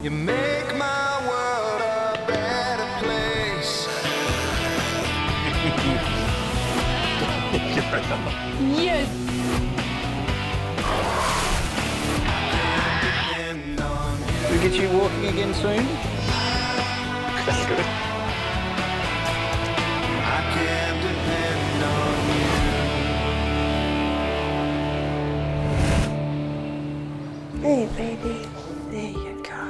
You make my world a better place. Yes! We'll get you walking again soon. That's good. I can depend on you. Hey, baby. There you go.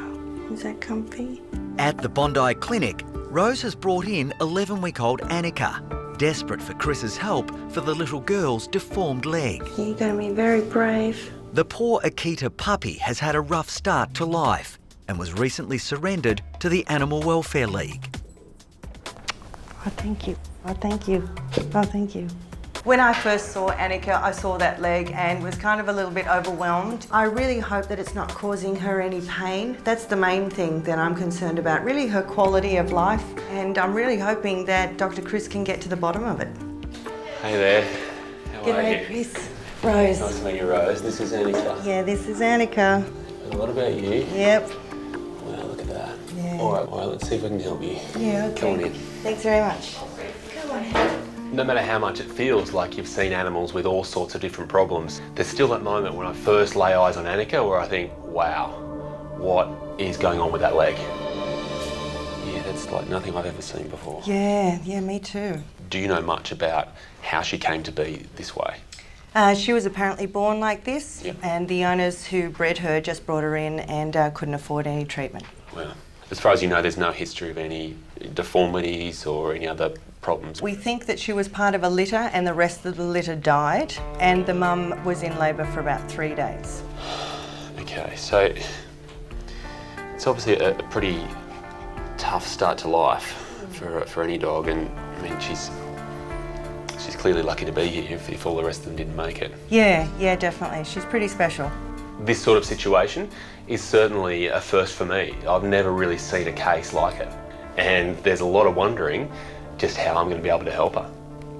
Is that comfy? At the Bondi Clinic, Rose has brought in 11-week-old Anika, desperate for Chris's help for the little girl's deformed leg. You're going to be very brave. The poor Akita puppy has had a rough start to life and was recently surrendered to the Animal Welfare League. Oh, thank you. Oh, thank you. Oh, thank you. When I first saw Anika, I saw that leg and was kind of a little bit overwhelmed. I really hope that it's not causing her any pain. That's the main thing that I'm concerned about, really her quality of life. And I'm really hoping that Dr. Chris can get to the bottom of it. Hey there. How are G'day, you? Chris. Rose. Nice to meet you, Rose. This is Anika. Yeah, this is Anika. And what about you? Yep. Wow, look at that. Yeah. All right, let's see if I can help you. Yeah, okay. Come on in. Thanks very much. Come on. No matter how much it feels like you've seen animals with all sorts of different problems, there's still that moment when I first lay eyes on Anika where I think, wow, what is going on with that leg? Yeah, that's like nothing I've ever seen before. Yeah, me too. Do you know much about how she came to be this way? She was apparently born like this, Yep. and the owners who bred her just brought her in and couldn't afford any treatment. Well, as far as you know, there's no history of any deformities or any other problems. We think that she was part of a litter and the rest of the litter died, and the mum was in labour for about 3 days. Okay, so it's obviously a pretty tough start to life for any dog, and I mean she's clearly lucky to be here if all the rest of them didn't make it. Yeah, definitely. She's pretty special. This sort of situation is certainly a first for me. I've never really seen a case like it, and there's a lot of wondering just how I'm going to be able to help her.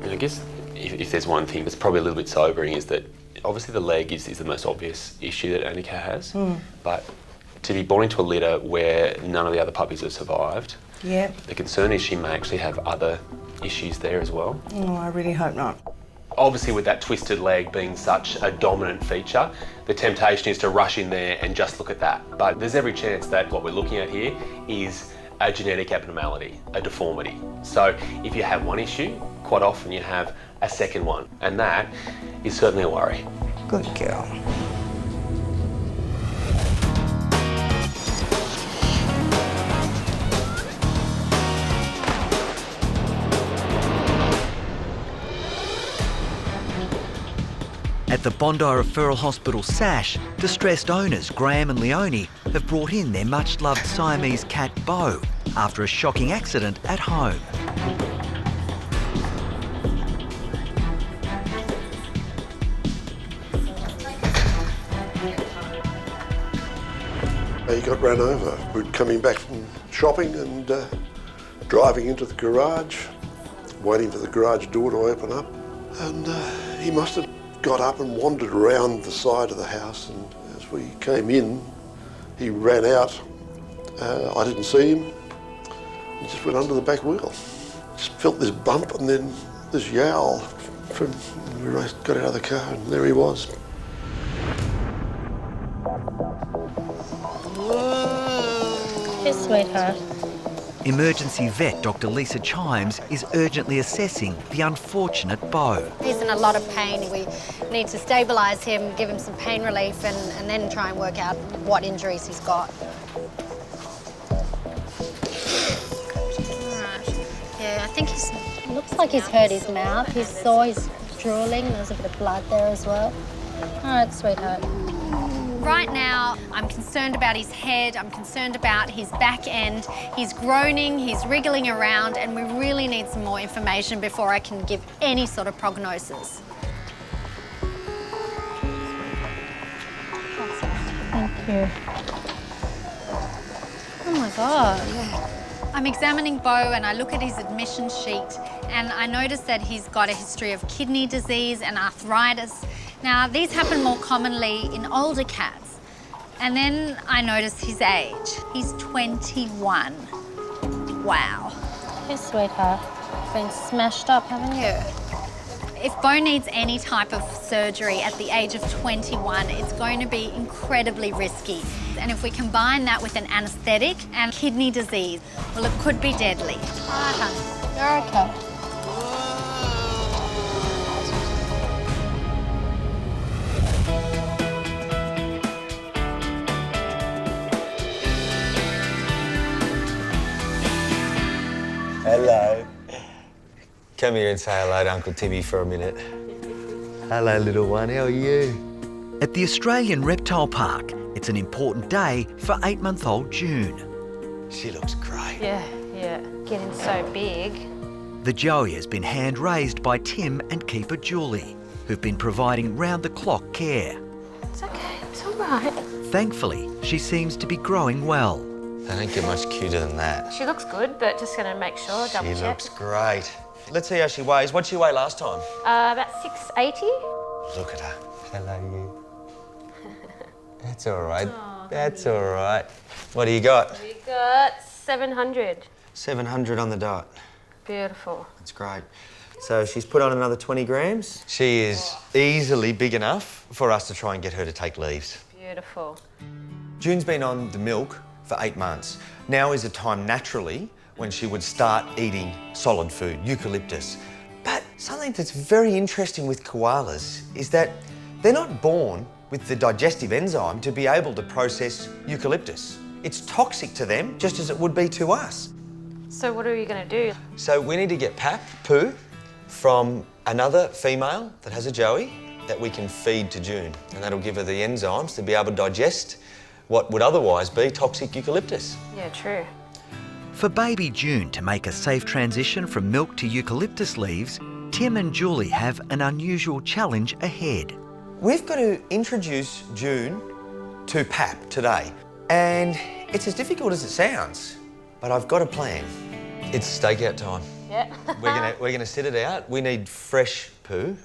And I guess if there's one thing that's probably a little bit sobering is that obviously the leg is the most obvious issue that Anika has, but to be born into a litter where none of the other puppies have survived, Yep. the concern is she may actually have other issues there as well. Oh, I really hope not. Obviously with that twisted leg being such a dominant feature, the temptation is to rush in there and just look at that. But there's every chance that what we're looking at here is a genetic abnormality, a deformity. So if you have one issue, quite often you have a second one, and that is certainly a worry. Good girl. At the Bondi Referral Hospital SASH, distressed owners Graham and Leonie have brought in their much-loved Siamese cat Bo after a shocking accident at home. He got run over. We were coming back from shopping and driving into the garage, waiting for the garage door to open up, and he must have got up and wandered around the side of the house, and as we came in, he ran out. I didn't see him. He just went under the back wheel. Just felt this bump and then this yowl from when we got out of the car, and there he was. Hey, sweetheart. Emergency vet Dr Lisa Chimes is urgently assessing the unfortunate Bo. He's in a lot of pain. We need to stabilise him, give him some pain relief, and then try and work out what injuries he's got. Alright. Yeah, I think he's... Looks like he's hurt his mouth. He's sore, he's drooling. There's a bit of blood there as well. All right, sweetheart. Right now, I'm concerned about his head, I'm concerned about his back end. He's groaning, he's wriggling around, and we really need some more information before I can give any sort of prognosis. Thank you. Oh my God. I'm examining Bo and I look at his admission sheet and I notice that he's got a history of kidney disease and arthritis. Now, these happen more commonly in older cats. And then I noticed his age. He's 21. Wow. Hey, sweetheart. You've been smashed up, haven't you? If Bo needs any type of surgery at the age of 21, it's going to be incredibly risky. And if we combine that with an anaesthetic and kidney disease, well, it could be deadly. All right, honey. You're okay. Hello. Come here and say hello to Uncle Timmy for a minute. Hello, little one. How are you? At the Australian Reptile Park, it's an important day for 8-month-old June. She looks great. Yeah, getting so big. The Joey has been hand-raised by Tim and keeper Julie, who've been providing round-the-clock care. It's okay, it's all right. Thankfully, she seems to be growing well. They don't get much cuter than that. She looks good, but just gonna make sure, double check. She looks great. Let's see how she weighs. What'd she weigh last time? About 680. Look at her. Hello, you. That's all right. Oh, that's all right. What do you got? We got 700. 700 on the dot. Beautiful. That's great. So she's put on another 20 grams. She is easily big enough for us to try and get her to take leaves. Beautiful. June's been on the milk for 8 months. Now is a time naturally when she would start eating solid food, eucalyptus. But something that's very interesting with koalas is that they're not born with the digestive enzyme to be able to process eucalyptus. It's toxic to them, just as it would be to us. So what are you gonna do? So we need to get pap, poo, from another female that has a joey that we can feed to June. And that'll give her the enzymes to be able to digest what would otherwise be toxic eucalyptus. Yeah, true. For baby June to make a safe transition from milk to eucalyptus leaves, Tim and Julie have an unusual challenge ahead. We've got to introduce June to pap today. And it's as difficult as it sounds, but I've got a plan. It's stakeout time. Yeah. We're gonna sit it out. We need fresh poo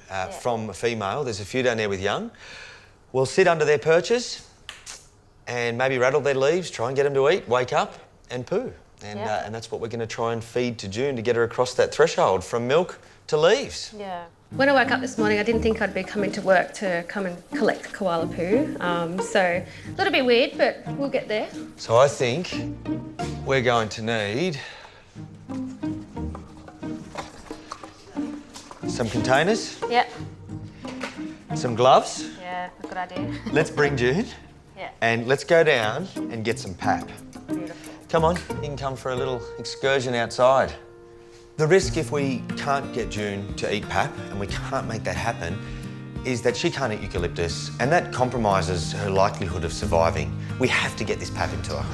from a female. There's a few down there with young. We'll sit under their perches and maybe rattle their leaves, try and get them to eat, wake up and poo. And that's what we're going to try and feed to June to get her across that threshold from milk to leaves. Yeah. When I woke up this morning, I didn't think I'd be coming to work to come and collect koala poo. So a little bit weird, but we'll get there. So I think we're going to need some containers. Yep. Some gloves. Yeah, a good idea. Let's bring June. Yeah. And let's go down and get some pap. Beautiful. Come on, you can come for a little excursion outside. The risk if we can't get June to eat pap, and we can't make that happen, is that she can't eat eucalyptus, and that compromises her likelihood of surviving. We have to get this pap into her.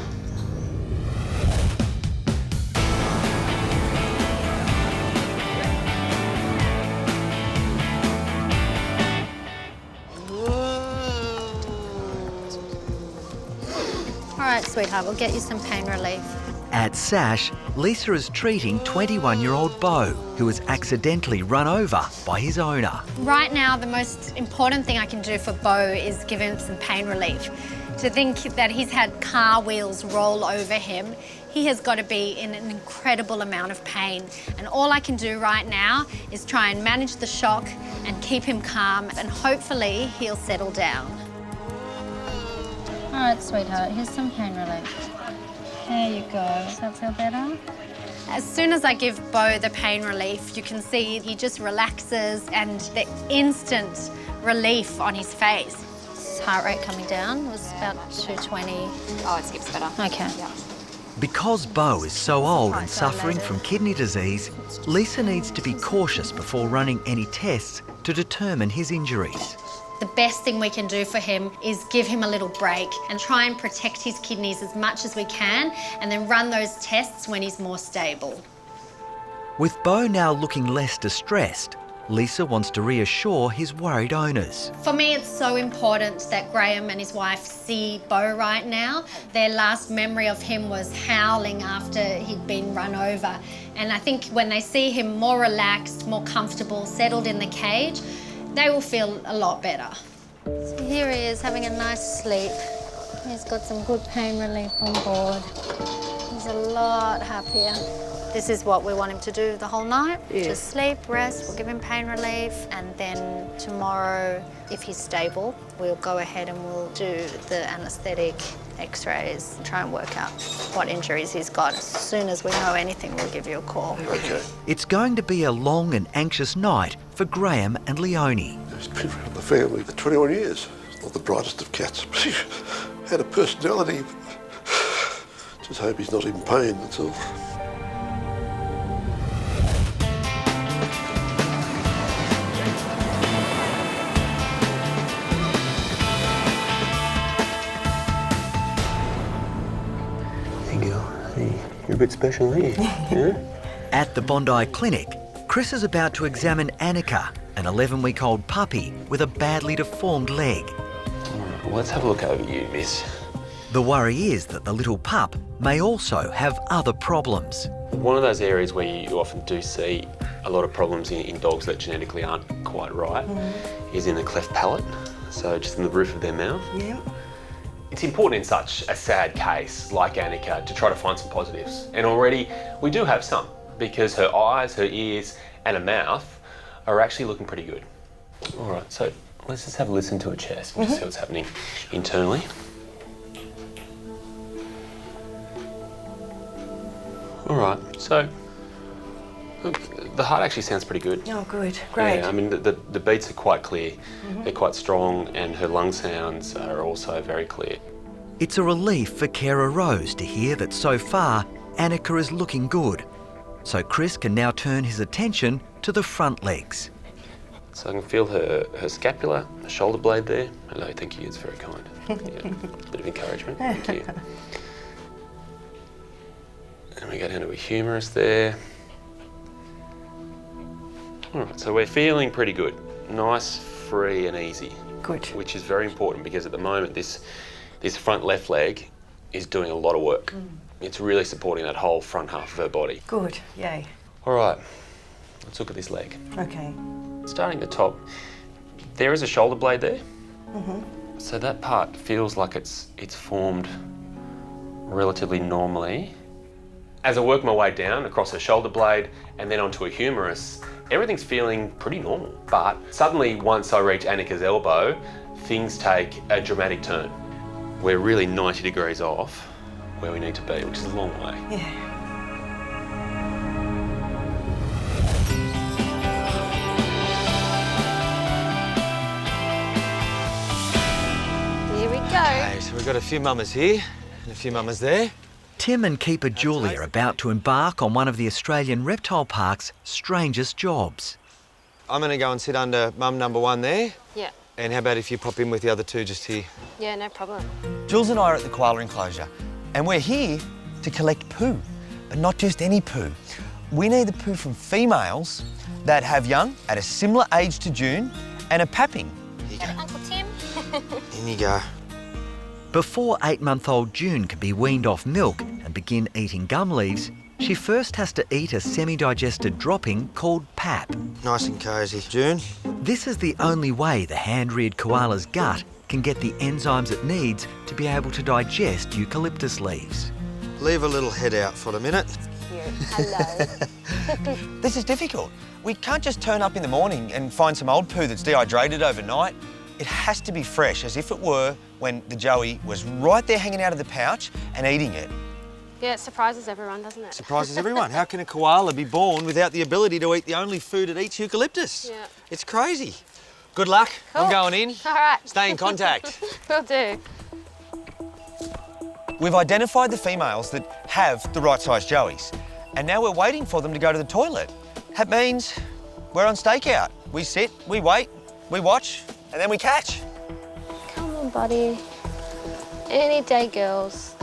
All right, sweetheart, we'll get you some pain relief. At SASH, Lisa is treating 21-year-old Bo, who was accidentally run over by his owner. Right now, the most important thing I can do for Bo is give him some pain relief. To think that he's had car wheels roll over him, he has got to be in an incredible amount of pain. And all I can do right now is try and manage the shock and keep him calm, and hopefully he'll settle down. All right, sweetheart, here's some pain relief. There you go. Does that feel better? As soon as I give Bo the pain relief, you can see he just relaxes and the instant relief on his face. His heart rate coming down was about 220. Oh, it skips better. Okay. Yeah. Because Bo is so old and suffering from kidney disease, Lisa needs to be cautious before running any tests to determine his injuries. The best thing we can do for him is give him a little break and try and protect his kidneys as much as we can, and then run those tests when he's more stable. With Bo now looking less distressed, Lisa wants to reassure his worried owners. For me, it's so important that Graham and his wife see Bo right now. Their last memory of him was howling after he'd been run over. And I think when they see him more relaxed, more comfortable, settled in the cage, they will feel a lot better. So here he is having a nice sleep. He's got some good pain relief on board. He's a lot happier. This is what we want him to do the whole night. Yeah. Just sleep, rest, we'll give him pain relief, and then tomorrow, if he's stable, we'll go ahead and we'll do the anaesthetic x-rays, try and work out what injuries he's got. As soon as we know anything, we'll give you a call. Okay. It's going to be a long and anxious night for Graham and Leonie. He's been around the family for 21 years. He's not the brightest of cats. He had a personality. Just hope he's not in pain, that's all. You're a bit special, aren't you? Yeah? At the Bondi Clinic, Chris is about to examine Anika, an 11-week-old puppy with a badly deformed leg. All right, well, let's have a look over you, miss. The worry is that the little pup may also have other problems. One of those areas where you often do see a lot of problems in dogs that genetically aren't quite right is in the cleft palate, so just in the roof of their mouth. Yeah. It's important in such a sad case like Anika to try to find some positives. And already we do have some, because her eyes, her ears and her mouth are actually looking pretty good. All right, so let's just have a listen to her chest and just see what's happening internally. All right, so look, the heart actually sounds pretty good. Oh, good. Great. Yeah, I mean, the beats are quite clear. They're quite strong, and her lung sounds are also very clear. It's a relief for carer Rose to hear that so far, Anika is looking good. So Chris can now turn his attention to the front legs. So I can feel her scapula, the shoulder blade there. Hello, thank you, it's very kind. Yeah, bit of encouragement, thank you. And we go down to a humerus there. All right, so we're feeling pretty good. Nice, free and easy. Good. Which is very important because at the moment this front left leg is doing a lot of work. It's really supporting that whole front half of her body. Good. Yay. All right, let's look at this leg. Okay. Starting at the top, there is a shoulder blade there. So that part feels like it's formed relatively normally. As I work my way down across her shoulder blade and then onto a humerus, everything's feeling pretty normal. But suddenly, once I reach Anika's elbow, things take a dramatic turn. We're really 90 degrees off where we need to be, which is a long way. Yeah. Here we go. Okay, so we've got a few mamas here and a few mamas there. Tim and keeper Julie are about to embark on one of the Australian Reptile Park's strangest jobs. I'm going to go and sit under mum number one there. Yeah. And how about if you pop in with the other two just here? Yeah, no problem. Jules and I are at the koala enclosure, and we're here to collect poo, but not just any poo. We need the poo from females that have young at a similar age to June and are papping. Here you go. Uncle Tim. In you go. Before 8-month-old June can be weaned off milk and begin eating gum leaves, she first has to eat a semi-digested dropping called pap. Nice and cosy. June? This is the only way the hand-reared koala's gut can get the enzymes it needs to be able to digest eucalyptus leaves. Leave a little head out for a minute. Cute. Hello. This is difficult. We can't just turn up in the morning and find some old poo that's dehydrated overnight. It has to be fresh, as if it were when the joey was right there hanging out of the pouch and eating it. Yeah, it surprises everyone, doesn't it? Surprises everyone. How can a koala be born without the ability to eat the only food it eats, eucalyptus? Yeah. It's crazy. Good luck. Cool. I'm going in. All right. Stay in contact. Will do. We've identified the females that have the right size joeys, and now we're waiting for them to go to the toilet. That means we're on stakeout. We sit, we wait, we watch, and then we catch. Come on, buddy. Any day, girls.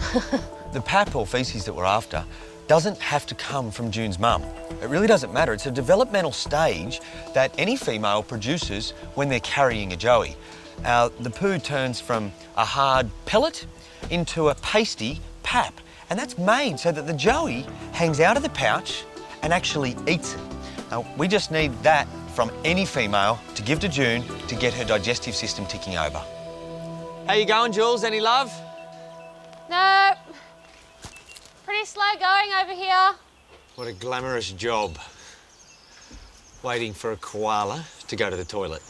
The pap or faeces that we're after doesn't have to come from June's mum. It really doesn't matter. It's a developmental stage that any female produces when they're carrying a joey. The poo turns from a hard pellet into a pasty pap, and that's made so that the joey hangs out of the pouch and actually eats it. Now, we just need that from any female to give to June to get her digestive system ticking over. How you going, Jules? Any love? Nope. Pretty slow going over here. What a glamorous job. Waiting for a koala to go to the toilet.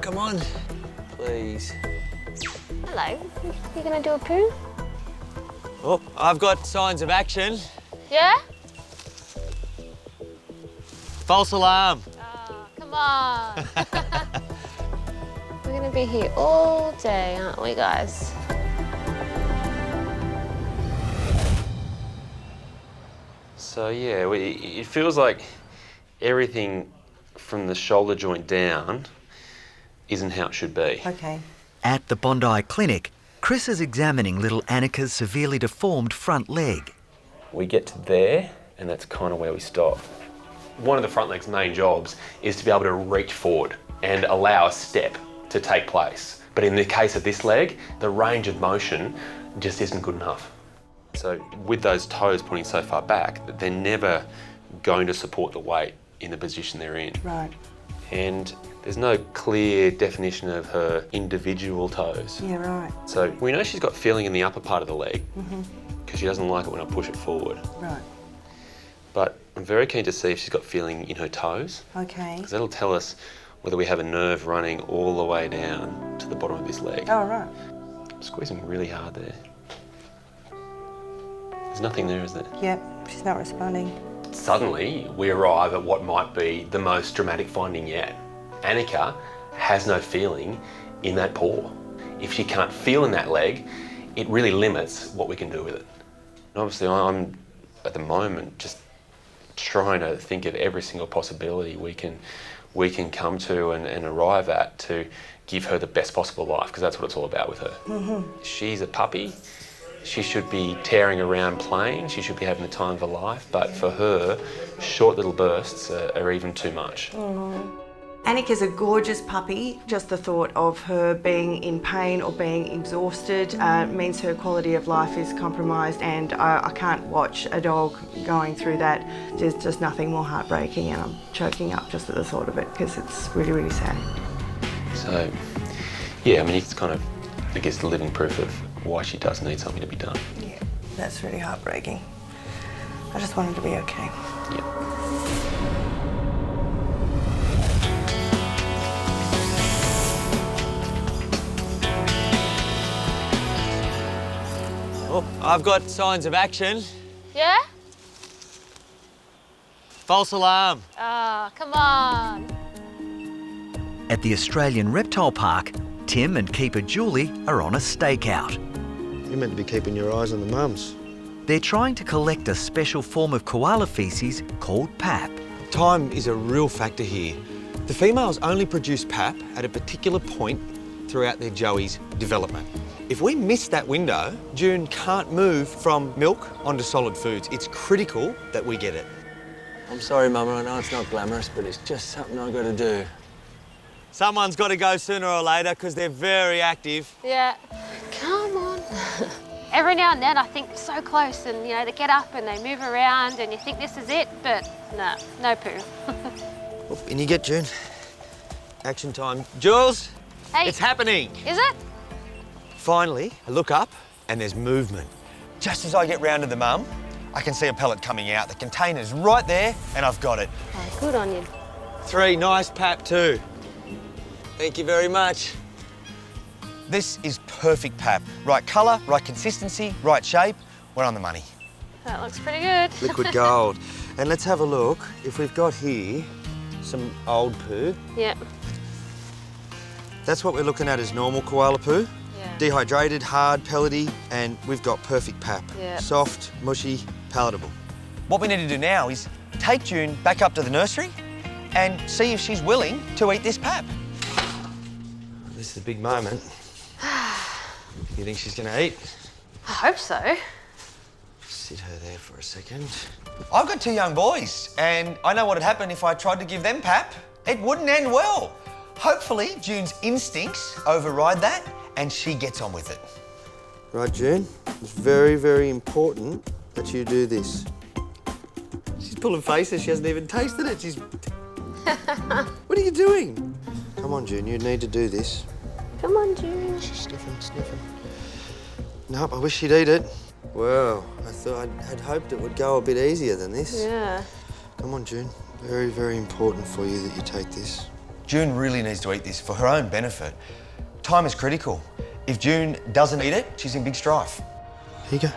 Come on, please. Hello. You gonna do a poo? Oh, I've got signs of action. Yeah? False alarm. Oh, come on. We're gonna be here all day, aren't we, guys? So yeah, it feels like everything from the shoulder joint down isn't how it should be. Okay. At the Bondi Clinic, Chris is examining little Anika's severely deformed front leg. We get to there, and that's kind of where we stop. One of the front leg's main jobs is to be able to reach forward and allow a step to take place. But in the case of this leg, the range of motion just isn't good enough. So with those toes pointing so far back, they're never going to support the weight in the position they're in. Right. And there's no clear definition of her individual toes. Yeah, right. So we know she's got feeling in the upper part of the leg because she doesn't like it when I push it forward. Right. But I'm very keen to see if she's got feeling in her toes. Okay. Because that'll tell us whether we have a nerve running all the way down to the bottom of this leg. Oh, right. I'm squeezing really hard there. There's nothing there, is there? Yep, she's not responding. Suddenly, we arrive at what might be the most dramatic finding yet. Anika has no feeling in that paw. If she can't feel in that leg, it really limits what we can do with it. And obviously, I'm, at the moment, just trying to think of every single possibility we can come to and arrive at to give her the best possible life, because that's what it's all about with her. She's a puppy. She should be tearing around playing. She should be having the time of her life. But for her, short little bursts are even too much. Anika's a gorgeous puppy. Just the thought of her being in pain or being exhausted means her quality of life is compromised, and I can't watch a dog going through that. There's just nothing more heartbreaking, and I'm choking up just at the thought of it because it's really, really sad. So, yeah, I mean, it's kind of, I guess, the living proof of why she does need something to be done. Yeah, that's really heartbreaking. I just want her to be okay. Yeah. Oh, I've got signs of action. Yeah? False alarm. Oh, come on. At the Australian Reptile Park, Tim and keeper Julie are on a stakeout. You're meant to be keeping your eyes on the mums. They're trying to collect a special form of koala faeces called pap. Time is a real factor here. The females only produce pap at a particular point throughout their joey's development. If we miss that window, June can't move from milk onto solid foods. It's critical that we get it. I'm sorry, Mama, I know it's not glamorous, but it's just something I've got to do. Someone's got to go sooner or later because they're very active. Yeah. Come on. Every now and then I think so close, and you know, they get up and they move around and you think this is it, but no, no poo. Oh, in you get, June. Action time. Jules, Hey. it's happening. Is it? Finally, I look up and there's movement. Just as I get round to the mum, I can see a pellet coming out. The container's right there and I've got it. Oh, good on you. 3, nice pap too. Thank you very much. This is perfect pap. Right colour, right consistency, right shape. We're on the money. That looks pretty good. Liquid gold. And let's have a look if we've got here some old poo. Yeah. That's what we're looking at as normal koala poo. Yeah. Dehydrated, hard, pellety, and we've got perfect pap. Yeah. Soft, mushy, palatable. What we need to do now is take June back up to the nursery and see if she's willing to eat this pap. This is a big moment. You think she's gonna eat? I hope so. Sit her there for a second. I've got 2 young boys, and I know what would happen if I tried to give them pap. It wouldn't end well. Hopefully, June's instincts override that, and she gets on with it. Right, June, it's very, very important that you do this. She's pulling faces, she hasn't even tasted it. She's... What are you doing? Come on, June, you need to do this. Come on, June. She's sniffing, sniffing. Nope, I wish she'd eat it. Well, I thought I'd hoped it would go a bit easier than this. Yeah. Come on, June. Very, very important for you that you take this. June really needs to eat this for her own benefit. Time is critical. If June doesn't eat it, she's in big strife. Here you go.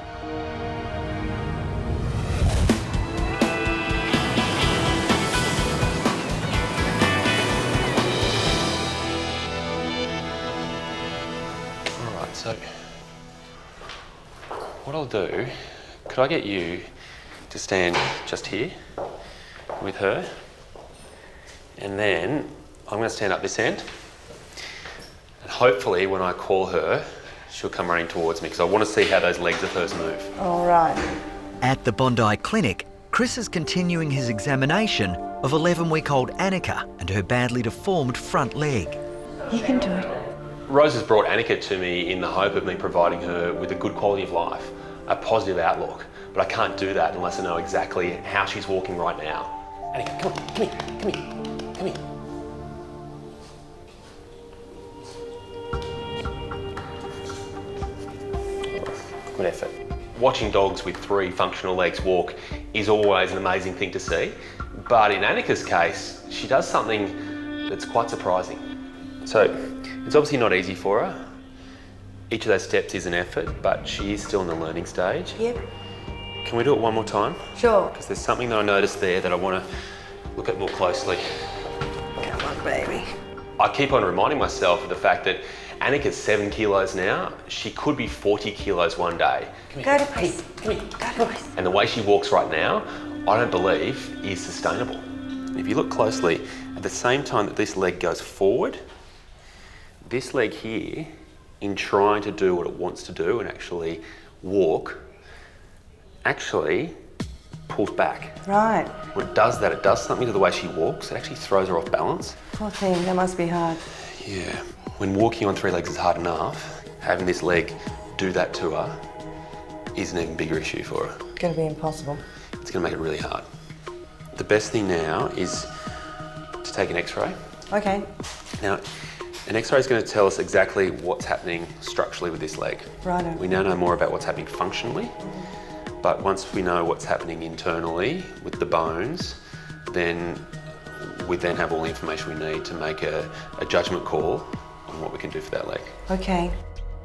All right, so what I'll do, could I get you to stand just here with her? And then I'm going to stand up this end. And hopefully when I call her, she'll come running towards me because I want to see how those legs of hers move. All right. At the Bondi Clinic, Chris is continuing his examination of 11-week-old Anika and her badly deformed front leg. You can do it. Rose has brought Anika to me in the hope of me providing her with a good quality of life, a positive outlook. But I can't do that unless I know exactly how she's walking right now. Anika, come on, come here, come here, come here. Good effort. Watching dogs with 3 functional legs walk is always an amazing thing to see. But in Anika's case, she does something that's quite surprising. So, it's obviously not easy for her. Each of those steps is an effort, but she is still in the learning stage. Yep. Can we do it one more time? Sure. Because there's something that I noticed there that I want to look at more closely. Come on, baby. I keep on reminding myself of the fact that Anika's 7 kilos now. She could be 40 kilos one day. Go to place. Come here. Go to place. And the way she walks right now, I don't believe is sustainable. If you look closely, at the same time that this leg goes forward, this leg here, in trying to do what it wants to do and actually walk, actually pulls back. Right. When it does that, it does something to the way she walks. It actually throws her off balance. Poor thing, that must be hard. Yeah. When walking on 3 legs is hard enough, having this leg do that to her is an even bigger issue for her. It's gonna be impossible. It's gonna make it really hard. The best thing now is to take an x-ray. Okay. Now, an x-ray is going to tell us exactly what's happening structurally with this leg. Righto. We now know more about what's happening functionally, but once we know what's happening internally with the bones, then we then have all the information we need to make a judgment call on what we can do for that leg. Okay.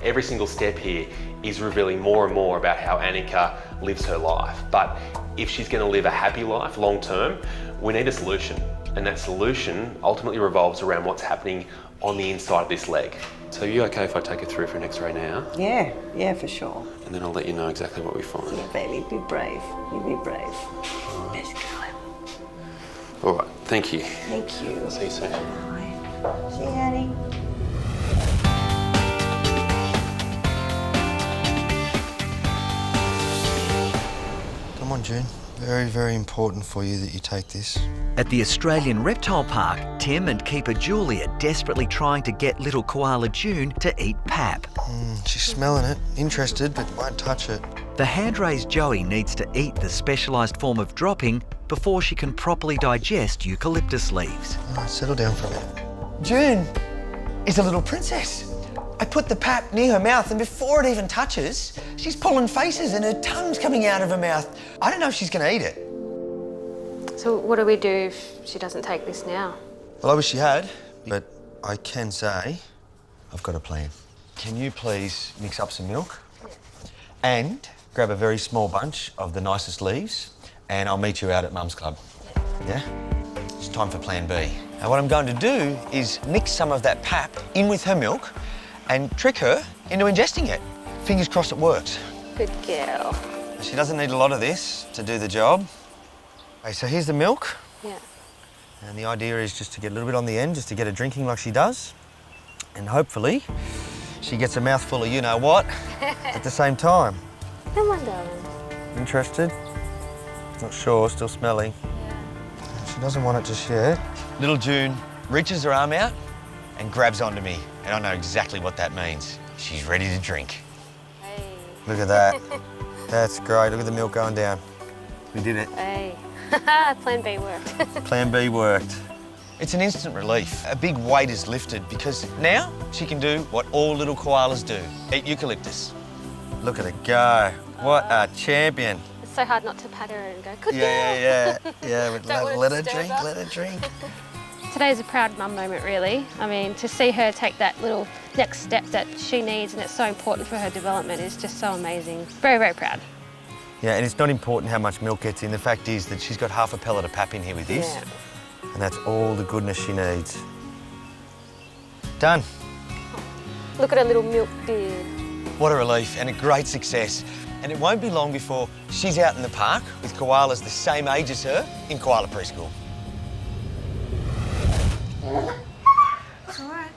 Every single step here is revealing more and more about how Anika lives her life. But if she's going to live a happy life long term, we need a solution. And that solution ultimately revolves around what's happening on the inside of this leg. So are you okay if I take her through for an x-ray now? Yeah, for sure. And then I'll let you know exactly what we find. Yeah, baby, be brave. You be brave. Let's go. All right, thank you. Thank you. I'll see you soon. Bye. See you, Annie. Come on, June. Very, very important for you that you take this. At the Australian Reptile Park, Tim and keeper Julie are desperately trying to get little koala June to eat pap. She's smelling it, interested, but won't touch it. The hand-raised Joey needs to eat the specialised form of dropping before she can properly digest eucalyptus leaves. All right, settle down for a minute. June is a little princess. I put the pap near her mouth and before it even touches, she's pulling faces and her tongue's coming out of her mouth. I don't know if she's going to eat it. So what do we do if she doesn't take this now? Well, I wish she had, but I can say I've got a plan. Can you please mix up some milk and grab a very small bunch of the nicest leaves and I'll meet you out at Mum's Club. Yeah? It's time for plan B. Now what I'm going to do is mix some of that pap in with her milk and trick her into ingesting it. Fingers crossed it works. Good girl. She doesn't need a lot of this to do the job. Okay, so here's the milk. Yeah. And the idea is just to get a little bit on the end, just to get her drinking like she does. And hopefully she gets a mouthful of you-know-what at the same time. Come on, darling. Interested? Not sure, still smelly. Yeah. She doesn't want it just yet. Little June reaches her arm out and grabs onto me. And I know exactly what that means. She's ready to drink. Hey. Look at that. That's great. Look at the milk going down. We did it. Hey. Plan B worked. Plan B worked. It's an instant relief. A big weight is lifted because now she can do what all little koalas do, eat eucalyptus. Look at her go. What a champion. It's so hard not to pat her and go, good girl. Yeah. But Don't let want her it to drink, stir let her drink. Today's a proud mum moment, really. I mean, to see her take that little next step that she needs and it's so important for her development is just so amazing. Very, very proud. Yeah, and it's not important how much milk gets in. The fact is that she's got half a pellet of pap in here with this. Yeah. And that's all the goodness she needs. Done. Look at her little milk beard. What a relief and a great success. And it won't be long before she's out in the park with koalas the same age as her in koala preschool. It's all right.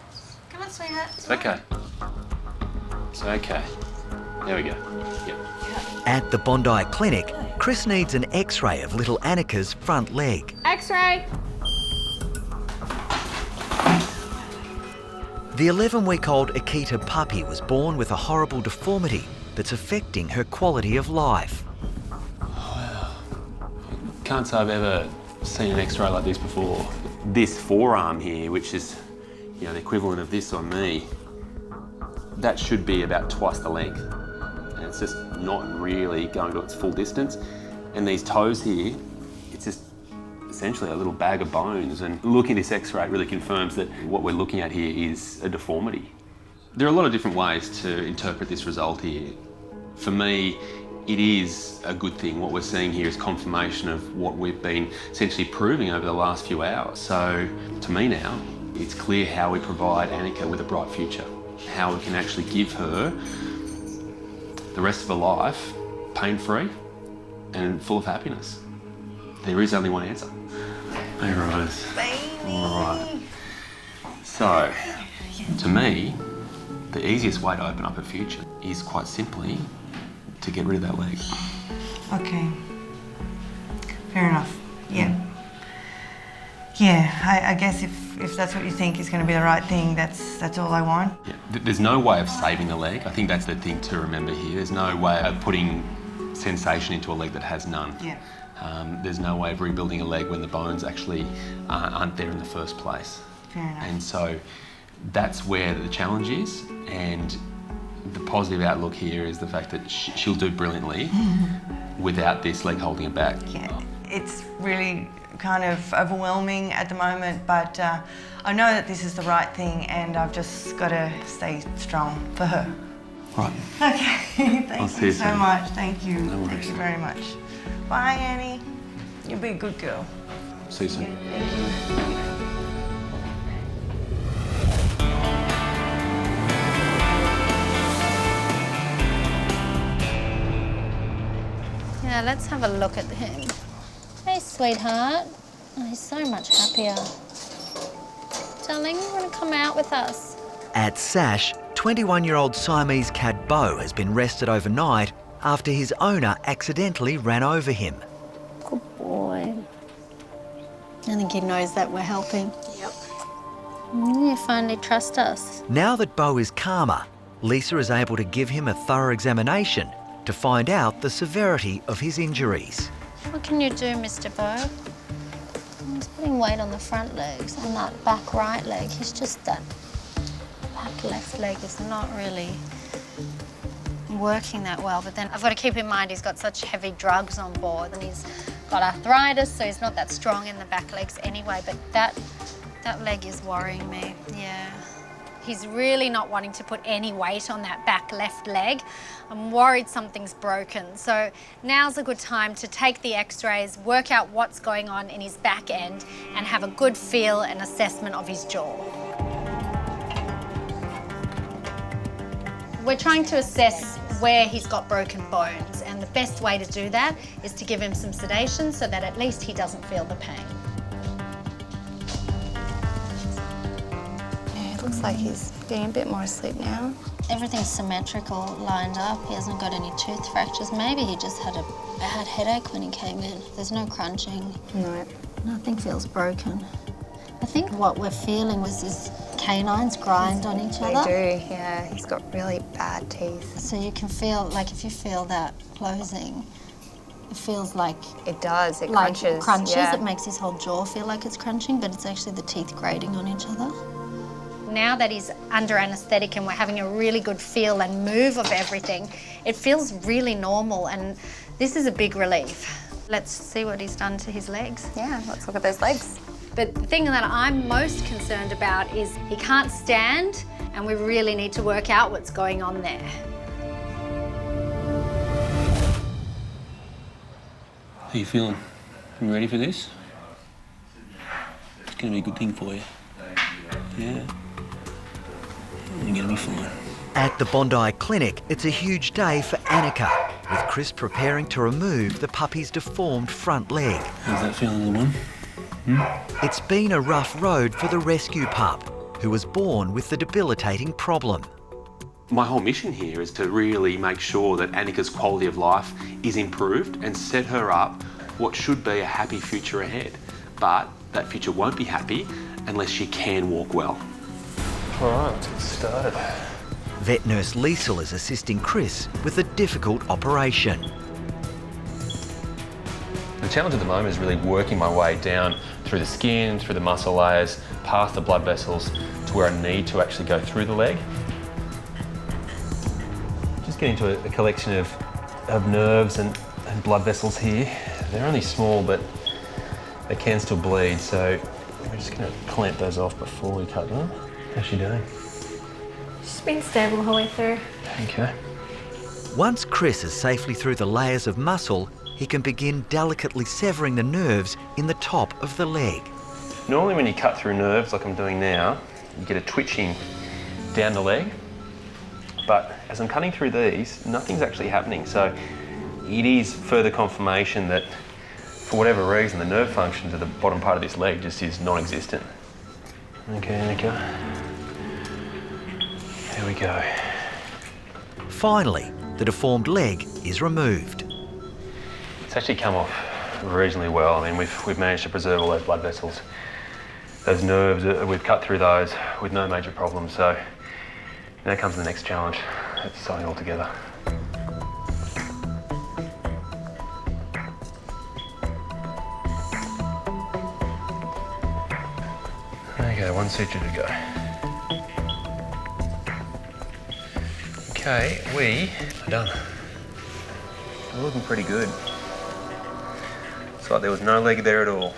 Come on, sweetheart. It's okay. It's okay. There we go. Yep. At the Bondi Clinic, Chris needs an X-ray of little Anika's front leg. X-ray. The 11-week-old Akita puppy was born with a horrible deformity that's affecting her quality of life. Wow. Can't say I've ever seen an X-ray like this before. This forearm here, which is, you know, the equivalent of this on me, that should be about twice the length. And it's just not really going to its full distance. And these toes here, it's just essentially a little bag of bones. And looking at this X-ray really confirms that what we're looking at here is a deformity. There are a lot of different ways to interpret this result here. For me, it is a good thing. What we're seeing here is confirmation of what we've been essentially proving over the last few hours. So to me now, it's clear how we provide Anika with a bright future, how we can actually give her the rest of her life pain-free and full of happiness. There is only one answer. Hey, Rose. All right. So, to me, the easiest way to open up a future is quite simply to get rid of that leg. Okay. Fair enough. Yeah. Yeah, I guess if that's what you think is going to be the right thing, that's all I want. Yeah. There's no way of saving the leg. I think that's the thing to remember here. There's no way of putting sensation into a leg that has none. Yeah. There's no way of rebuilding a leg when the bones actually aren't there in the first place. Fair enough. And so that's where the challenge is. And the positive outlook here is the fact that she'll do brilliantly without this leg holding her back. Yeah, it's really kind of overwhelming at the moment, but I know that this is the right thing and I've just got to stay strong for her. Right. Okay, thank you so much. Thank you. No worries. Thank you very much. Bye, Annie. You'll be a good girl. See you soon. Thank you. Yeah, let's have a look at him. Hey, sweetheart. Oh, he's so much happier. Darling, you want to come out with us? At Sash, 21-year-old Siamese cat Bo has been rested overnight after his owner accidentally ran over him. Good boy. I think he knows that we're helping. Yep. You finally trust us. Now that Bo is calmer, Lisa is able to give him a thorough examination to find out the severity of his injuries. What can you do, Mr. Bo? He's putting weight on the front legs, on that back right leg. He's just that back left leg is not really working that well. But then I've got to keep in mind he's got such heavy drugs on board and he's got arthritis, so he's not that strong in the back legs anyway. But that leg is worrying me, yeah. He's really not wanting to put any weight on that back left leg. I'm worried something's broken. So now's a good time to take the x-rays, work out what's going on in his back end and have a good feel and assessment of his jaw. We're trying to assess where he's got broken bones, and the best way to do that is to give him some sedation so that at least he doesn't feel the pain. Looks like he's getting a bit more asleep now. Everything's symmetrical, lined up. He hasn't got any tooth fractures. Maybe he just had a bad headache when he came in. There's no crunching. No. Nothing feels broken. I think what we're feeling was his canines grind on each other. They do, yeah. He's got really bad teeth. So you can feel, like if you feel that closing, it feels like... It does, it like crunches. Crunches, yeah. It makes his whole jaw feel like it's crunching, but it's actually the teeth grating on each other. Now that he's under anaesthetic and we're having a really good feel and move of everything, it feels really normal, and this is a big relief. Let's see what he's done to his legs. Yeah, let's look at those legs. But the thing that I'm most concerned about is he can't stand, and we really need to work out what's going on there. How you feeling? You ready for this? It's going to be a good thing for you. Yeah? You're going to be fine. At the Bondi Clinic, it's a huge day for Anika, with Chris preparing to remove the puppy's deformed front leg. How's that feeling, little one? It's been a rough road for the rescue pup, who was born with the debilitating problem. My whole mission here is to really make sure that Anika's quality of life is improved and set her up for what should be a happy future ahead. But that future won't be happy unless she can walk well. All right, let's get started. Vet nurse Liesl is assisting Chris with a difficult operation. The challenge at the moment is really working my way down through the skin, through the muscle layers, past the blood vessels to where I need to actually go through the leg. Just getting to a collection of nerves and blood vessels here. They're only small, but they can still bleed, so we're just going to clamp those off before we cut them. How's she doing? She's been stable the whole way through. Okay. Once Chris is safely through the layers of muscle, he can begin delicately severing the nerves in the top of the leg. Normally when you cut through nerves like I'm doing now, you get a twitching down the leg. But as I'm cutting through these, nothing's actually happening. So it is further confirmation that for whatever reason, the nerve function to the bottom part of this leg just is non-existent. Okay, Anika. There we go. Finally, the deformed leg is removed. It's actually come off reasonably well. I mean, we've managed to preserve all those blood vessels. Those nerves, we've cut through those with no major problems. So now comes the next challenge. It's sewing all together. There you go, one suture to go. Okay, we are done. We're looking pretty good. It's like there was no leg there at all.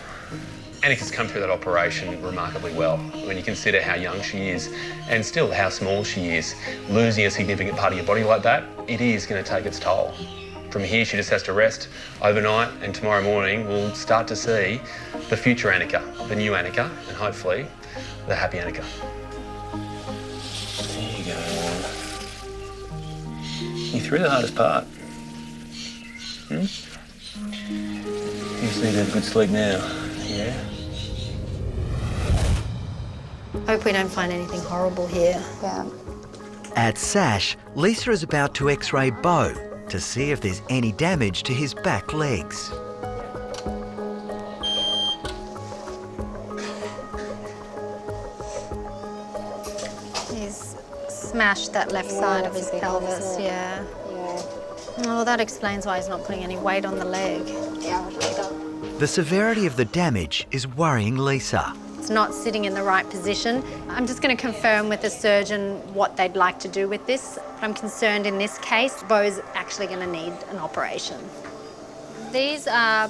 Anika's come through that operation remarkably well. When you consider how young she is and still how small she is, losing a significant part of your body like that, it is going to take its toll. From here, she just has to rest overnight, and tomorrow morning we'll start to see the future Anika, the new Anika, and hopefully the happy Anika. There you go. You through the hardest part. You just need a good sleep now. Yeah. Hope we don't find anything horrible here. Yeah. At SASH, Lisa is about to x-ray Bo to see if there's any damage to his back legs. He's smashed that left side of his pelvis, yeah. Well, that explains why he's not putting any weight on the leg. Yeah, The severity of the damage is worrying Lisa. It's not sitting in the right position. I'm just going to confirm with the surgeon what they'd like to do with this. I'm concerned in this case, Bo's actually going to need an operation. These are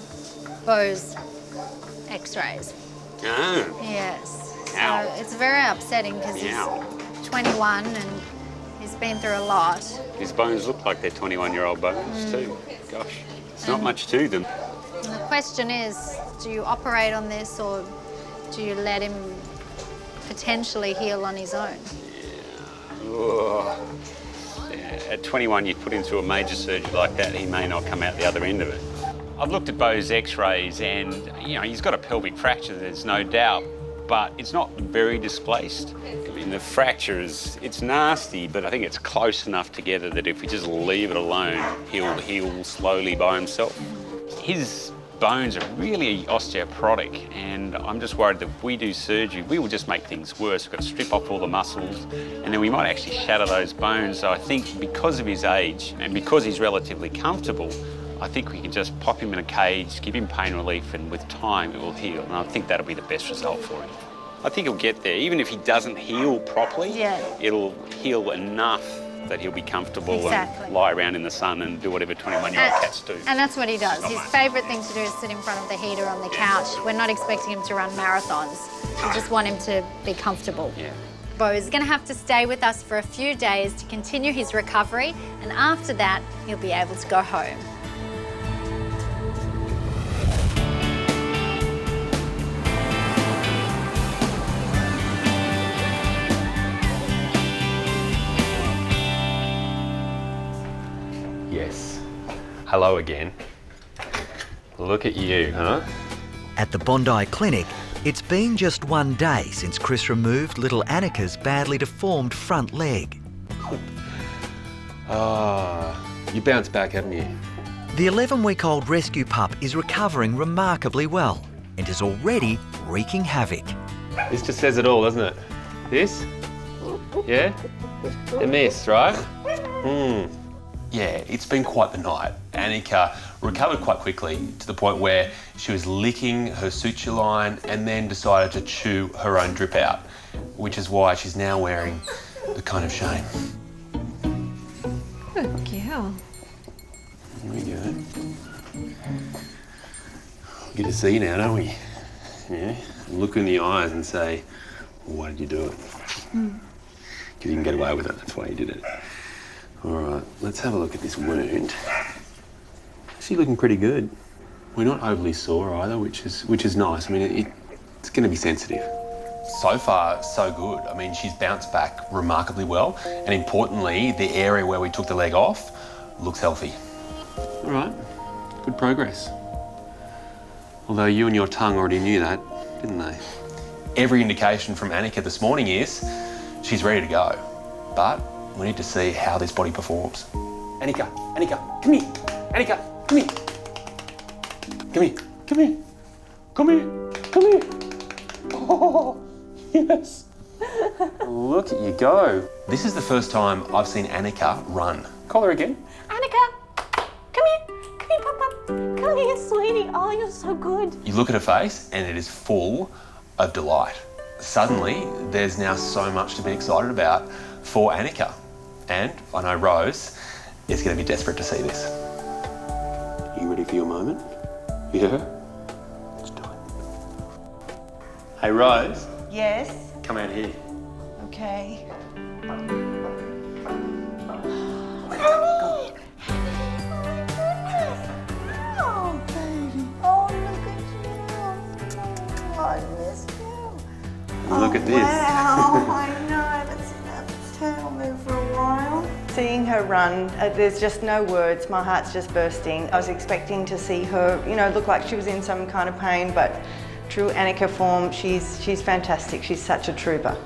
Bo's x-rays. Oh. Yes. Ow. So it's very upsetting because he's 21 and he's been through a lot. His bones look like they're 21-year-old bones too. Gosh, it's not much to them. And the question is, do you operate on this or do you let him potentially heal on his own? Oh. Yeah, at 21, you put him through a major surgery like that, he may not come out the other end of it. I've looked at Bo's x-rays and, you know, he's got a pelvic fracture, there's no doubt, but it's not very displaced. I mean, the fracture it's nasty, but I think it's close enough together that if we just leave it alone, he'll heal slowly by himself. His bones are really osteoporotic, and I'm just worried that if we do surgery, we will just make things worse. We've got to strip off all the muscles, and then we might actually shatter those bones. So I think because of his age, and because he's relatively comfortable, I think we can just pop him in a cage, give him pain relief, and with time it will heal. And I think that'll be the best result for him. I think he'll get there. Even if he doesn't heal properly, Yeah. it'll heal enough that he'll be comfortable Exactly. and lie around in the sun and do whatever 21-year-old cats do. And that's what he does. His favourite thing to do is sit in front of the heater on the couch. We're not expecting him to run marathons. We just want him to be comfortable. Yeah. Bo's going to have to stay with us for a few days to continue his recovery, and after that, he'll be able to go home. Yes. Hello again. Look at you, huh? At the Bondi Clinic, it's been just one day since Chris removed little Anika's badly deformed front leg. You bounced back, haven't you? The 11-week-old rescue pup is recovering remarkably well and is already wreaking havoc. This just says it all, doesn't it? This? Yeah? And this, right? Yeah, it's been quite the night. Anika recovered quite quickly to the point where she was licking her suture line and then decided to chew her own drip out, which is why she's now wearing the kind of shame. Good girl. Here we go. We get to see now, don't we? Yeah? And look in the eyes and say, why did you do it? Because you can get away with it, that's why you did it. All right, let's have a look at this wound. She's looking pretty good. We're not overly sore either, which is nice. I mean, it's going to be sensitive. So far, so good. I mean, she's bounced back remarkably well, and importantly, the area where we took the leg off looks healthy. All right, good progress. Although you and your tongue already knew that, didn't they? Every indication from Anika this morning is she's ready to go, but we need to see how this body performs. Anika, come here. Anika, come here. Come here, come here. Come here, come here. Oh, yes. Look at you go. This is the first time I've seen Anika run. Call her again. Anika, come here. Come here, Papa. Come here, sweetie. Oh, you're so good. You look at her face and it is full of delight. Suddenly, there's now so much to be excited about for Anika. And I know Rose is going to be desperate to see this. Are you ready for your moment? Yeah? Let's do it. Hey, Rose. Yes. Come out here. Okay. Oh, baby. Oh, look at you. I missed you. Look at this. Wow, I know. I haven't seen that tail move for a while. Seeing her run, there's just no words. My heart's just bursting. I was expecting to see her, look like she was in some kind of pain, but true Anika form, she's fantastic. She's such a trooper.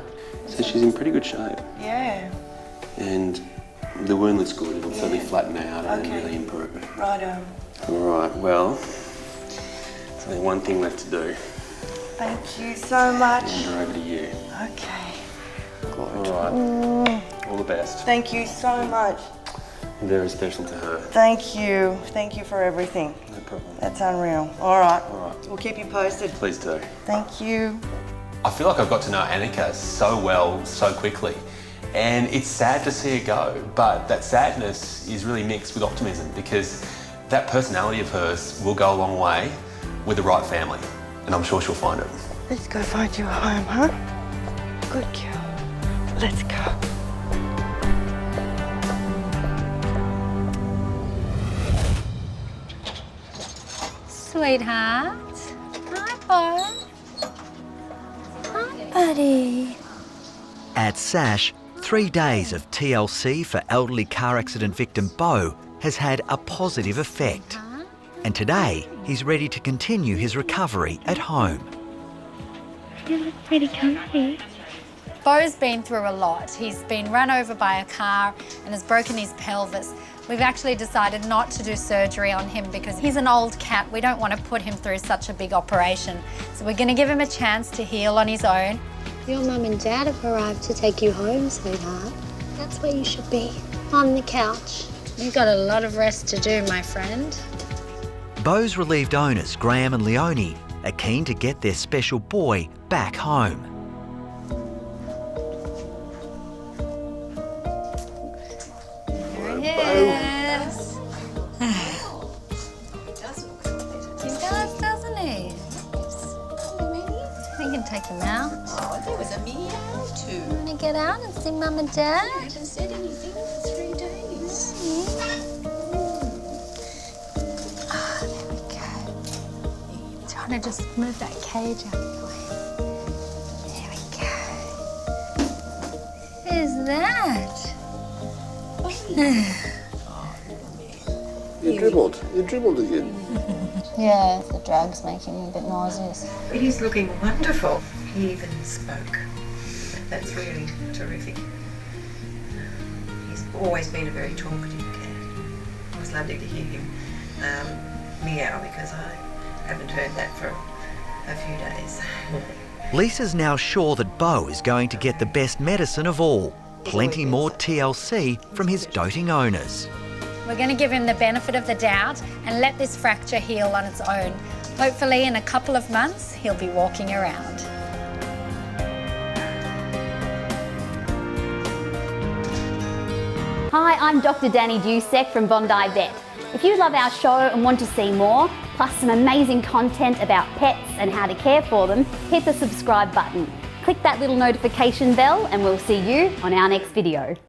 So she's in pretty good shape. Yeah. And the wound looks good. It'll certainly flatten out and really improve it. Righto. All right, well, there's only one thing left to do. Thank you so much. And over to you. Okay. All right. All the best. Thank you so much. Very special to her. Thank you. Thank you for everything. No problem. That's unreal. All right. All right. We'll keep you posted. Please do. Thank you. I feel like I've got to know Anika so well, so quickly. And it's sad to see her go, but that sadness is really mixed with optimism because that personality of hers will go a long way with the right family. And I'm sure she'll find it. Let's go find you a home, huh? Good girl. Let's go. Sweetheart. Hi, Bo. Hi, buddy. At SASH, 3 days of TLC for elderly car accident victim Bo has had a positive effect. And today, he's ready to continue his recovery at home. You look pretty comfy. Bo's been through a lot. He's been run over by a car and has broken his pelvis. We've actually decided not to do surgery on him because he's an old cat. We don't want to put him through such a big operation. So we're going to give him a chance to heal on his own. Your mum and dad have arrived to take you home, sweetheart. That's where you should be, on the couch. You've got a lot of rest to do, my friend. Bo's relieved owners, Graham and Leonie, are keen to get their special boy back home. can take him out. Oh, there was a meow too. Want to get out and see Mum and Dad? I haven't said anything for 3 days. Ah, there we go. Trying to just move that cage out of the way. There we go. Who's that? You dribbled again. Yeah, the drug's making me a bit nauseous. He's looking wonderful. He even spoke. That's really terrific. He's always been a very talkative cat. It was lovely to hear him meow because I haven't heard that for a few days. Lisa's now sure that Bo is going to get the best medicine of all. Plenty more TLC from his doting owners. We're going to give him the benefit of the doubt and let this fracture heal on its own. Hopefully in a couple of months, he'll be walking around. Hi, I'm Dr. Danny Dusek from Bondi Vet. If you love our show and want to see more, plus some amazing content about pets and how to care for them, hit the subscribe button. Click that little notification bell and we'll see you on our next video.